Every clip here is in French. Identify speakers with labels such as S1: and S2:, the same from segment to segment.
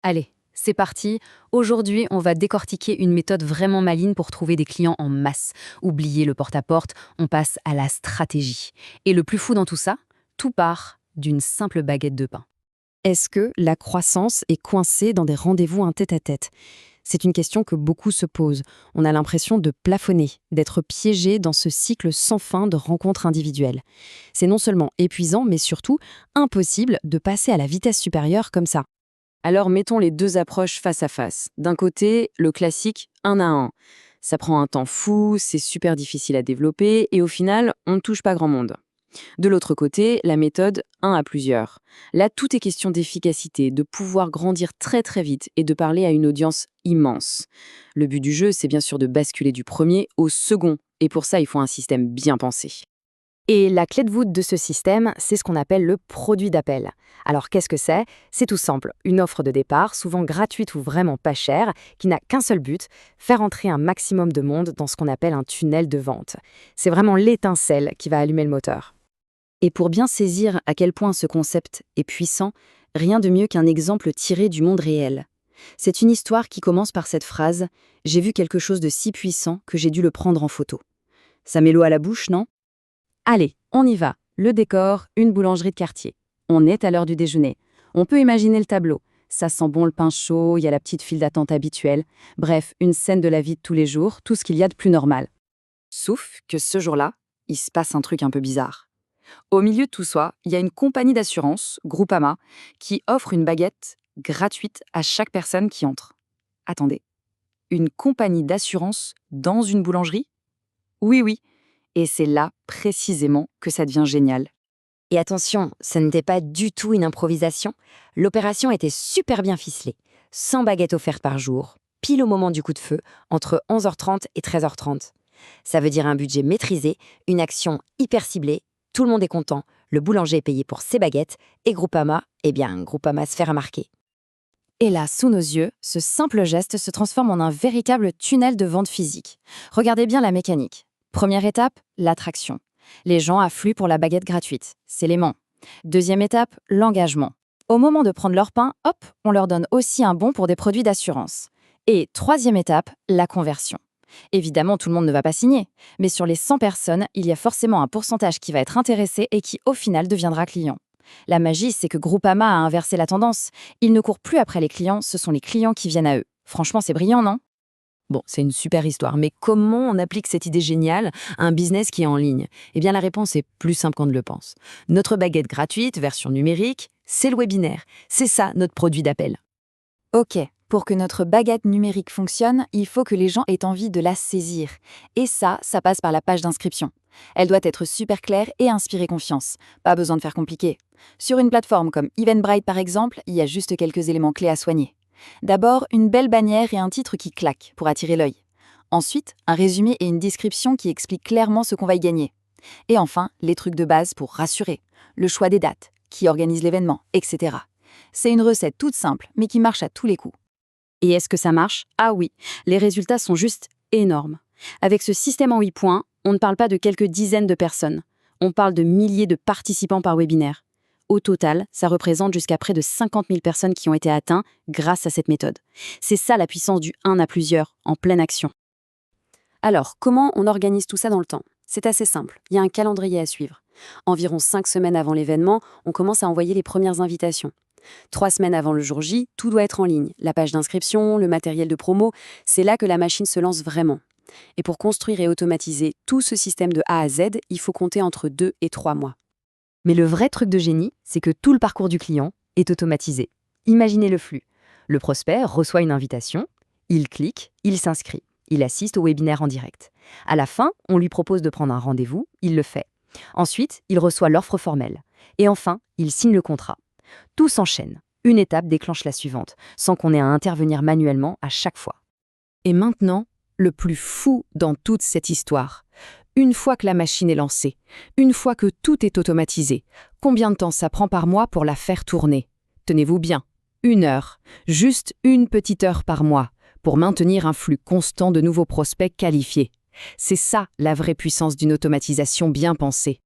S1: Allez, c'est parti. Aujourd'hui, on va décortiquer une méthode vraiment maligne pour trouver des clients en masse. Oubliez le porte-à-porte, on passe à la stratégie. Et le plus fou dans tout ça, tout part d'une simple baguette de pain.
S2: Est-ce que la croissance est coincée dans des rendez-vous en tête-à-tête? C'est une question que beaucoup se posent. On a l'impression de plafonner, d'être piégé dans ce cycle sans fin de rencontres individuelles. C'est non seulement épuisant, mais surtout impossible de passer à la vitesse supérieure comme ça.
S1: Alors mettons les deux approches face à face. D'un côté, le classique 1 à 1. Ça prend un temps fou, c'est super difficile à développer et au final, on ne touche pas grand monde. De l'autre côté, la méthode 1 à plusieurs. Là, tout est question d'efficacité, de pouvoir grandir très très vite et de parler à une audience immense. Le but du jeu, c'est bien sûr de basculer du premier au second, et pour ça, il faut un système bien pensé.
S2: Et la clé de voûte de ce système, c'est ce qu'on appelle le produit d'appel. Alors qu'est-ce que c'est? C'est tout simple, une offre de départ, souvent gratuite ou vraiment pas chère, qui n'a qu'un seul but, faire entrer un maximum de monde dans ce qu'on appelle un tunnel de vente. C'est vraiment l'étincelle qui va allumer le moteur.
S1: Et pour bien saisir à quel point ce concept est puissant, rien de mieux qu'un exemple tiré du monde réel. C'est une histoire qui commence par cette phrase : « J'ai vu quelque chose de si puissant que j'ai dû le prendre en photo ». Ça met l'eau à la bouche, non? Allez, on y va. Le décor, une boulangerie de quartier. On est à l'heure du déjeuner. On peut imaginer le tableau. Ça sent bon le pain chaud, il y a la petite file d'attente habituelle. Bref, une scène de la vie de tous les jours, tout ce qu'il y a de plus normal. Sauf que ce jour-là, il se passe un truc un peu bizarre. Au milieu de tout ça, il y a une compagnie d'assurance, Groupama, qui offre une baguette gratuite à chaque personne qui entre. Attendez, une compagnie d'assurance dans une boulangerie? Oui, oui. Et c'est là, précisément, que ça devient génial.
S2: Et attention, ce n'était pas du tout une improvisation. L'opération était super bien ficelée. 100 baguettes offertes par jour, pile au moment du coup de feu, entre 11h30 et 13h30. Ça veut dire un budget maîtrisé, une action hyper ciblée, tout le monde est content, le boulanger est payé pour ses baguettes, et Groupama se fait remarquer. Et là, sous nos yeux, ce simple geste se transforme en un véritable tunnel de vente physique. Regardez bien la mécanique. Première étape, l'attraction. Les gens affluent pour la baguette gratuite, c'est l'aimant. Deuxième étape, l'engagement. Au moment de prendre leur pain, hop, on leur donne aussi un bon pour des produits d'assurance. Et troisième étape, la conversion. Évidemment, tout le monde ne va pas signer, mais sur les 100 personnes, il y a forcément un pourcentage qui va être intéressé et qui, au final, deviendra client. La magie, c'est que Groupama a inversé la tendance. Ils ne courent plus après les clients, ce sont les clients qui viennent à eux. Franchement, c'est brillant, non?
S1: Bon, c'est une super histoire, mais comment on applique cette idée géniale à un business qui est en ligne? Eh bien, la réponse est plus simple qu'on ne le pense. Notre baguette gratuite, version numérique, c'est le webinaire. C'est ça, notre produit d'appel.
S3: Ok, pour que notre baguette numérique fonctionne, il faut que les gens aient envie de la saisir. Et ça passe par la page d'inscription. Elle doit être super claire et inspirer confiance. Pas besoin de faire compliqué. Sur une plateforme comme Eventbrite par exemple, il y a juste quelques éléments clés à soigner. D'abord, une belle bannière et un titre qui claque pour attirer l'œil. Ensuite, un résumé et une description qui expliquent clairement ce qu'on va y gagner. Et enfin, les trucs de base pour rassurer. Le choix des dates, qui organise l'événement, etc. C'est une recette toute simple, mais qui marche à tous les coups.
S1: Et est-ce que ça marche? Ah oui, les résultats sont juste énormes. Avec ce système en 8 points, on ne parle pas de quelques dizaines de personnes. On parle de milliers de participants par webinaire. Au total, ça représente jusqu'à près de 50 000 personnes qui ont été atteintes grâce à cette méthode. C'est ça la puissance du 1 à plusieurs, en pleine action. Alors, comment on organise tout ça dans le temps? C'est assez simple, il y a un calendrier à suivre. Environ 5 semaines avant l'événement, on commence à envoyer les premières invitations. 3 semaines avant le jour J, tout doit être en ligne. La page d'inscription, le matériel de promo, c'est là que la machine se lance vraiment. Et pour construire et automatiser tout ce système de A à Z, il faut compter entre 2 et 3 mois.
S2: Mais le vrai truc de génie, c'est que tout le parcours du client est automatisé. Imaginez le flux. Le prospect reçoit une invitation, il clique, il s'inscrit, il assiste au webinaire en direct. À la fin, on lui propose de prendre un rendez-vous, il le fait. Ensuite, il reçoit l'offre formelle. Et enfin, il signe le contrat. Tout s'enchaîne. Une étape déclenche la suivante, sans qu'on ait à intervenir manuellement à chaque fois.
S1: Et maintenant, le plus fou dans toute cette histoire. Une fois que la machine est lancée, une fois que tout est automatisé, combien de temps ça prend par mois pour la faire tourner? Tenez-vous bien, 1 heure, juste une petite heure par mois, pour maintenir un flux constant de nouveaux prospects qualifiés. C'est ça la vraie puissance d'une automatisation bien pensée.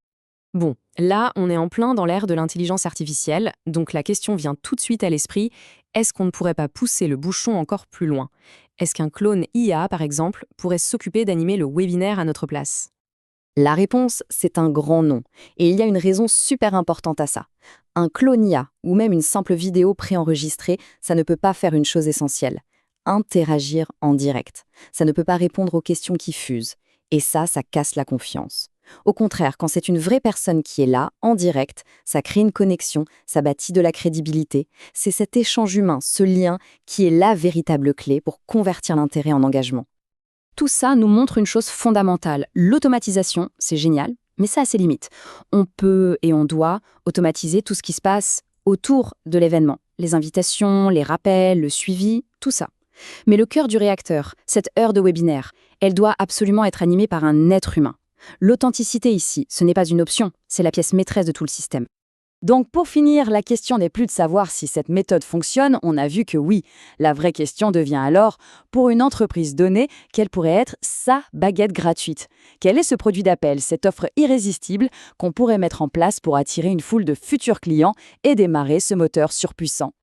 S4: Bon, là, on est en plein dans l'ère de l'intelligence artificielle, donc la question vient tout de suite à l'esprit, est-ce qu'on ne pourrait pas pousser le bouchon encore plus loin? Est-ce qu'un clone IA, par exemple, pourrait s'occuper d'animer le webinaire à notre place?
S1: La réponse, c'est un grand non. Et il y a une raison super importante à ça. Un clone IA, ou même une simple vidéo préenregistrée, ça ne peut pas faire une chose essentielle. Interagir en direct. Ça ne peut pas répondre aux questions qui fusent. Et ça casse la confiance. Au contraire, quand c'est une vraie personne qui est là, en direct, ça crée une connexion, ça bâtit de la crédibilité. C'est cet échange humain, ce lien, qui est la véritable clé pour convertir l'intérêt en engagement. Tout ça nous montre une chose fondamentale. L'automatisation, c'est génial, mais ça a ses limites. On peut et on doit automatiser tout ce qui se passe autour de l'événement. Les invitations, les rappels, le suivi, tout ça. Mais le cœur du réacteur, cette heure de webinaire, elle doit absolument être animée par un être humain. L'authenticité ici, ce n'est pas une option, c'est la pièce maîtresse de tout le système.
S3: Donc pour finir, la question n'est plus de savoir si cette méthode fonctionne, on a vu que oui. La vraie question devient alors, pour une entreprise donnée, quelle pourrait être sa baguette gratuite? Quel est ce produit d'appel, cette offre irrésistible qu'on pourrait mettre en place pour attirer une foule de futurs clients et démarrer ce moteur surpuissant?